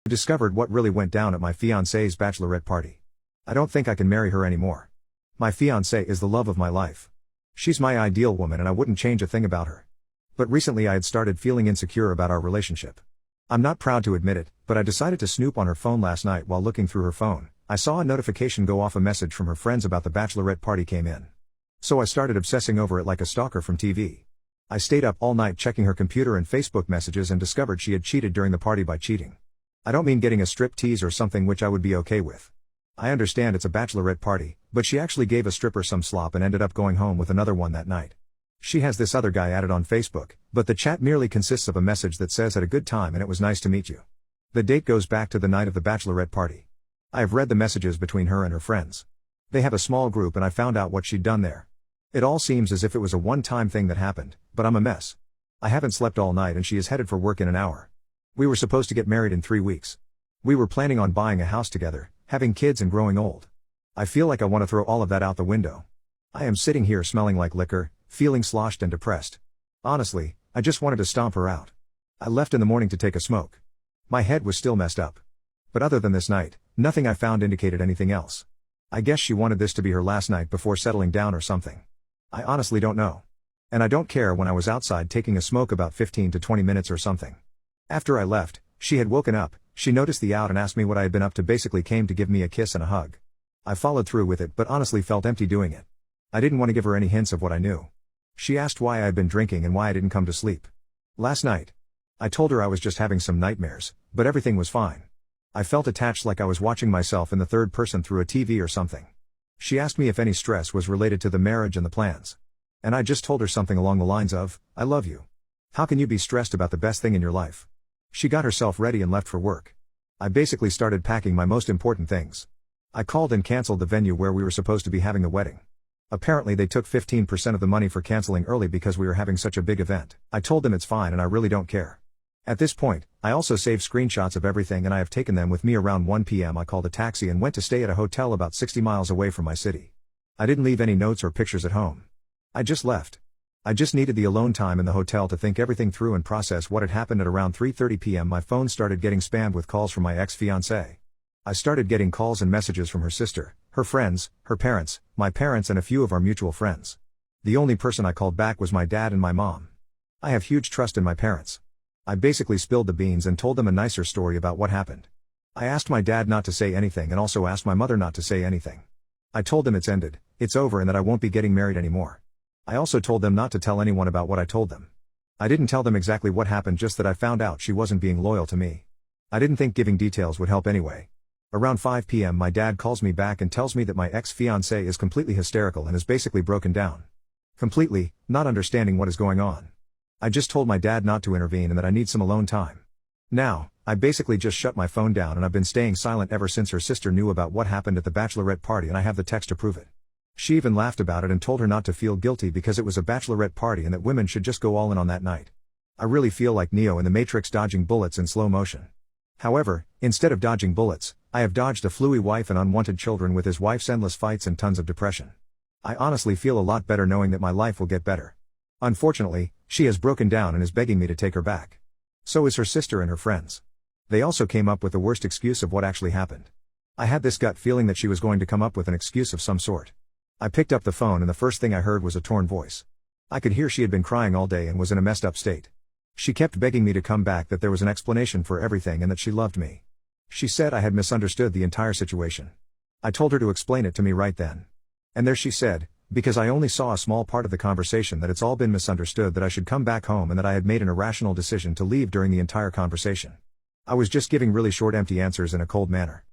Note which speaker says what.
Speaker 1: I discovered what really went down at my fiancé's bachelorette party. I don't think I can marry her anymore. My fiancé is the love of my life. She's my ideal woman and I wouldn't change a thing about her. But recently I had started feeling insecure about our relationship. I'm not proud to admit it, but I decided to snoop on her phone last night while looking through her phone. I saw a notification go off, a message from her friends about the bachelorette party came in. So I started obsessing over it like a stalker from TV. I stayed up all night checking her computer and Facebook messages and discovered she had cheated during the party by cheating. I don't mean getting a strip tease or something, which I would be okay with. I understand it's a bachelorette party, but she actually gave a stripper some slop and ended up going home with another one that night. She has this other guy added on Facebook, but the chat merely consists of a message that says "had a good time and it was nice to meet you." The date goes back to the night of the bachelorette party. I have read the messages between her and her friends. They have a small group and I found out what she'd done there. It all seems as if it was a one-time thing that happened, but I'm a mess. I haven't slept all night and she is headed for work in an hour. We were supposed to get married in 3 weeks. We were planning on buying a house together, having kids and growing old. I feel like I want to throw all of that out the window. I am sitting here smelling like liquor, feeling sloshed and depressed. Honestly, I just wanted to stomp her out. I left in the morning to take a smoke. My head was still messed up. But other than this night, nothing I found indicated anything else. I guess she wanted this to be her last night before settling down or something. I honestly don't know. And I don't care. When I was outside taking a smoke about 15 to 20 minutes or something. After I left, she had woken up, she noticed the out and asked me what I had been up to, basically came to give me a kiss and a hug. I followed through with it but honestly felt empty doing it. I didn't want to give her any hints of what I knew. She asked why I had been drinking and why I didn't come to sleep last night. I told her I was just having some nightmares, but everything was fine. I felt attached, like I was watching myself in the third person through a TV or something. She asked me if any stress was related to the marriage and the plans. And I just told her something along the lines of, "I love you. How can you be stressed about the best thing in your life?" She got herself ready and left for work. I basically started packing my most important things. I called and canceled the venue where we were supposed to be having the wedding. Apparently they took 15% of the money for canceling early because we were having such a big event. I told them it's fine and I really don't care. At this point, I also saved screenshots of everything and I have taken them with me. Around 1 p.m. I called a taxi and went to stay at a hotel about 60 miles away from my city. I didn't leave any notes or pictures at home. I just left. I just needed the alone time in the hotel to think everything through and process what had happened. At around 3:30 p.m. my phone started getting spammed with calls from my ex-fiancé. I started getting calls and messages from her sister, her friends, her parents, my parents and a few of our mutual friends. The only person I called back was my dad and my mom. I have huge trust in my parents. I basically spilled the beans and told them a nicer story about what happened. I asked my dad not to say anything and also asked my mother not to say anything. I told them it's ended, it's over and that I won't be getting married anymore. I also told them not to tell anyone about what I told them. I didn't tell them exactly what happened, just that I found out she wasn't being loyal to me. I didn't think giving details would help anyway. Around 5 p.m. my dad calls me back and tells me that my ex-fiancé is completely hysterical and is basically broken down. Completely, not understanding what is going on. I just told my dad not to intervene and that I need some alone time. Now, I basically just shut my phone down and I've been staying silent ever since. Her sister knew about what happened at the bachelorette party and I have the text to prove it. She even laughed about it and told her not to feel guilty because it was a bachelorette party and that women should just go all in on that night. I really feel like Neo in the Matrix dodging bullets in slow motion. However, instead of dodging bullets, I have dodged a fluey wife and unwanted children with his wife's endless fights and tons of depression. I honestly feel a lot better knowing that my life will get better. Unfortunately, she has broken down and is begging me to take her back. So is her sister and her friends. They also came up with the worst excuse of what actually happened. I had this gut feeling that she was going to come up with an excuse of some sort. I picked up the phone and the first thing I heard was a torn voice. I could hear she had been crying all day and was in a messed up state. She kept begging me to come back, that there was an explanation for everything and that she loved me. She said I had misunderstood the entire situation. I told her to explain it to me right then. And there she said, because I only saw a small part of the conversation, that it's all been misunderstood, that I should come back home and that I had made an irrational decision to leave during the entire conversation. I was just giving really short empty answers in a cold manner.